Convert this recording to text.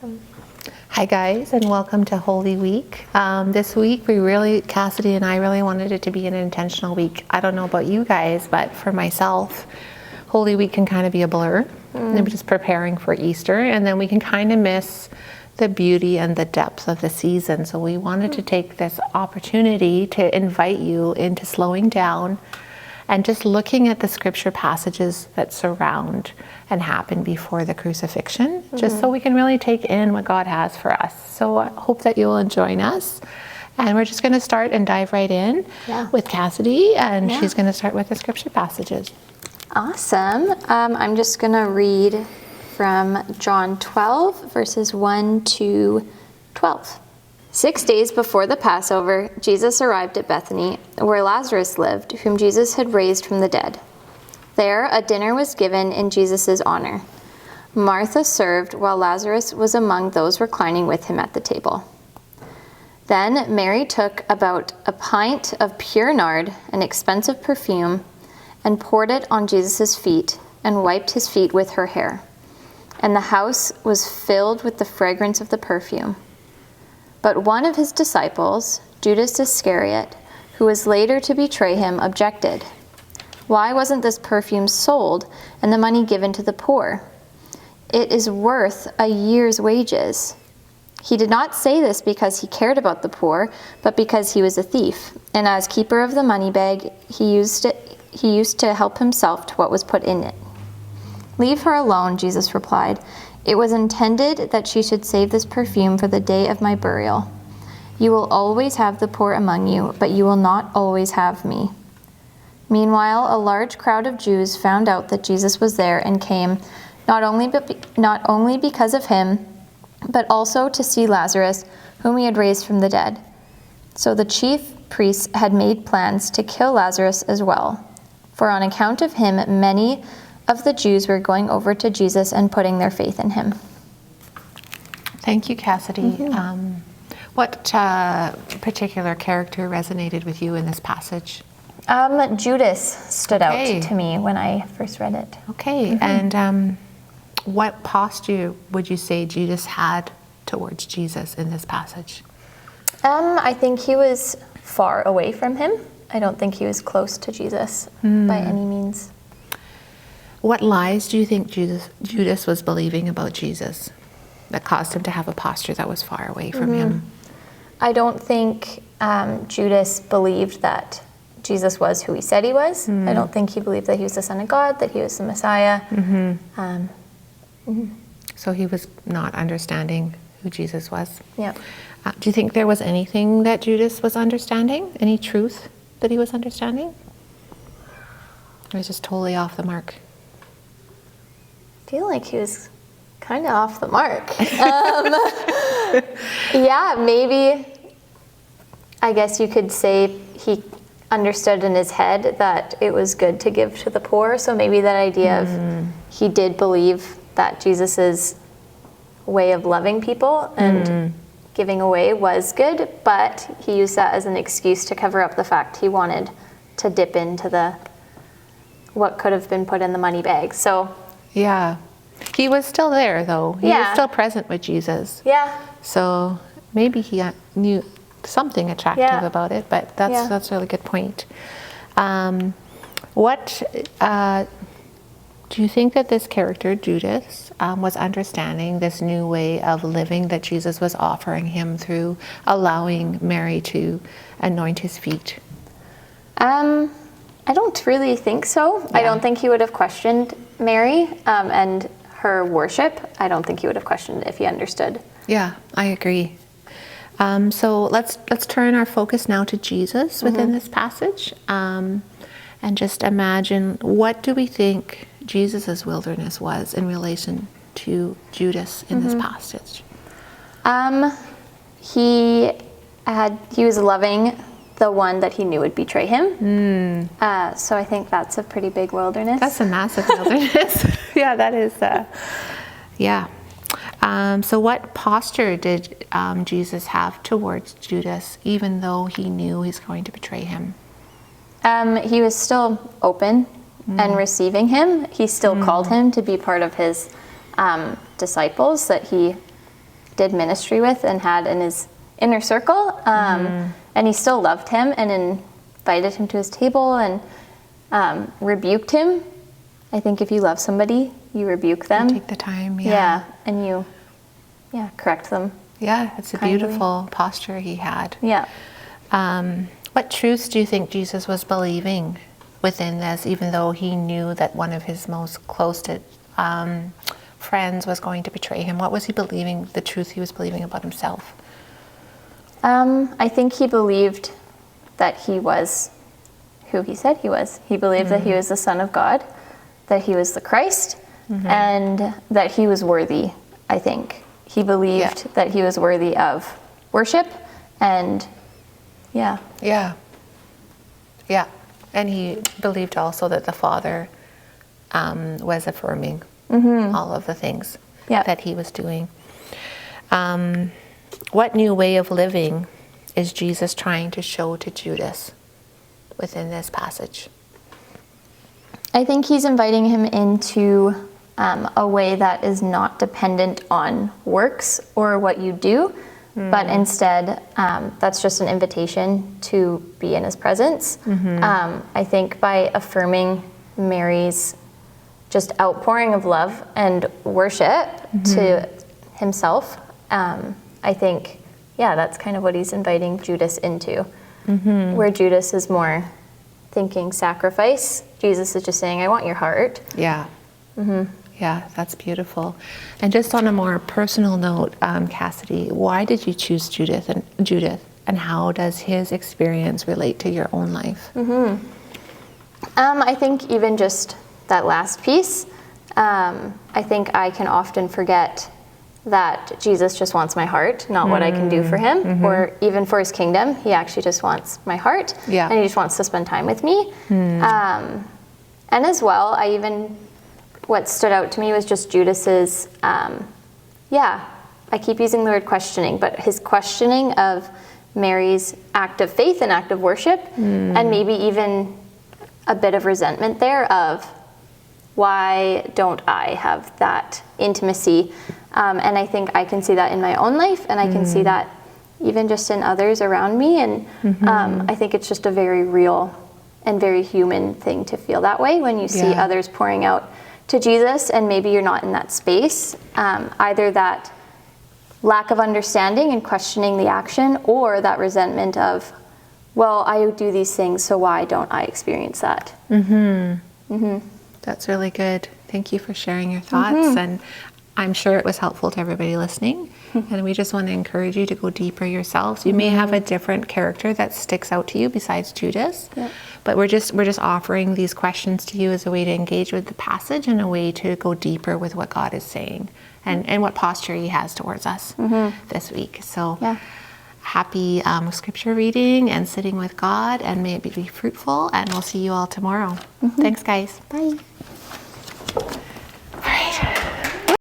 Awesome. Hi guys, and welcome to Holy Week. This week Cassidy and I really wanted it to be an intentional week. I don't know about you guys, but for myself, Holy Week can kind of be a blur. I'm just preparing for Easter, and then we can kind of miss the beauty and the depth of the season. So we wanted to take this opportunity to invite you into slowing down and just looking at the scripture passages that surround and happen before the crucifixion, just so we can really take in what God has for us. So I hope that you will join us. And we're just going to start and dive right in with Cassidy, and she's going to start with the scripture passages. Awesome. I'm just going to read from John 12, verses 1 to 12. 6 days before the Passover, Jesus arrived at Bethany, where Lazarus lived, whom Jesus had raised from the dead. There, a dinner was given in Jesus' honor. Martha served, while Lazarus was among those reclining with him at the table. Then Mary took about a pint of pure nard, an expensive perfume, and poured it on Jesus' feet, and wiped his feet with her hair. And the house was filled with the fragrance of the perfume. But one of his disciples, Judas Iscariot, who was later to betray him, objected. Why wasn't this perfume sold and the money given to the poor? It is worth a year's wages. He did not say this because he cared about the poor, but because he was a thief, and as keeper of the money bag, he used to help himself to what was put in it. Leave her alone, Jesus replied. It was intended that she should save this perfume for the day of my burial. You will always have the poor among you, but you will not always have me. Meanwhile, a large crowd of Jews found out that Jesus was there and came, not only because of him, but also to see Lazarus, whom he had raised from the dead. So the chief priests had made plans to kill Lazarus as well, for on account of him, many of the Jews were going over to Jesus and putting their faith in him. Thank you, Cassidy. What particular character resonated with you in this passage? Judas stood out to me when I first read it. Okay, and what posture would you say Judas had towards Jesus in this passage? I think he was far away from him. I don't think he was close to Jesus by any means. What lies do you think Judas was believing about Jesus that caused him to have a posture that was far away from him? I don't think Judas believed that Jesus was who he said he was. I don't think he believed that he was the Son of God, that he was the Messiah. So he was not understanding who Jesus was. Yeah. Do you think there was anything that Judas was understanding? Any truth that he was understanding? Or was just totally off the mark? I feel like he was kind of off the mark. Yeah, maybe, I guess you could say he understood in his head that it was good to give to the poor. So maybe that idea of he did believe that Jesus's way of loving people and giving away was good, but he used that as an excuse to cover up the fact he wanted to dip into what could have been put in the money bag. So yeah, he was still there though. He was still present with Jesus. Yeah. So maybe he knew something attractive about it, but that's a really good point. What do you think that this character, Judas, was understanding this new way of living that Jesus was offering him through allowing Mary to anoint his feet? I don't really think so. Yeah. I don't think he would have questioned Mary and her worship. I don't think he would have questioned if he understood. Yeah, I agree. So let's turn our focus now to Jesus within this passage, and just imagine, what do we think Jesus's wilderness was in relation to Judas in this passage? He was loving the one that he knew would betray him. So I think that's a pretty big wilderness. That's a massive wilderness. Yeah, that is. So what posture did Jesus have towards Judas, even though he knew he's going to betray him? He was still open and receiving him. He still called him to be part of his disciples that he did ministry with and had in his inner circle. And he still loved him and invited him to his table and rebuked him. I think if you love somebody, you rebuke them. Take the time, and you correct them. Yeah, it's a kindly. beautiful posture he had. Yeah. What truths do you think Jesus was believing within this, even though he knew that one of his most close friends was going to betray him? What was he believing, the truth he was believing about himself? I think he believed that he was who he said he was. He believed that he was the Son of God, that he was the Christ, and that he was worthy, I think. He believed that he was worthy of worship and Yeah. And he believed also that the Father was affirming all of the things that he was doing. What new way of living is Jesus trying to show to Judas within this passage? I think he's inviting him into a way that is not dependent on works or what you do, but instead that's just an invitation to be in his presence. I think by affirming Mary's just outpouring of love and worship to himself, I think, that's kind of what he's inviting Judas into. Where Judas is more thinking sacrifice, Jesus is just saying, I want your heart. Yeah, that's beautiful. And just on a more personal note, Cassidy, why did you choose Judith, and how does his experience relate to your own life? I think even just that last piece, I think I can often forget that Jesus just wants my heart, not what I can do for him, or even for his kingdom. He actually just wants my heart, and he just wants to spend time with me. And as well, what stood out to me was just Judas's, I keep using the word questioning, but his questioning of Mary's act of faith and act of worship, and maybe even a bit of resentment there of, why don't I have that intimacy? And I think I can see that in my own life, and I can see that even just in others around me. And I think it's just a very real and very human thing to feel that way when you see others pouring out to Jesus, and maybe you're not in that space. Either that lack of understanding and questioning the action, or that resentment of, well, I do these things, so why don't I experience that? That's really good. Thank you for sharing your thoughts, and I'm sure it was helpful to everybody listening. And we just want to encourage you to go deeper yourselves. You may have a different character that sticks out to you besides Judas, but we're just offering these questions to you as a way to engage with the passage and a way to go deeper with what God is saying and what posture he has towards us this week. So happy scripture reading and sitting with God, and may it be fruitful, and we'll see you all tomorrow. Thanks, guys. Bye.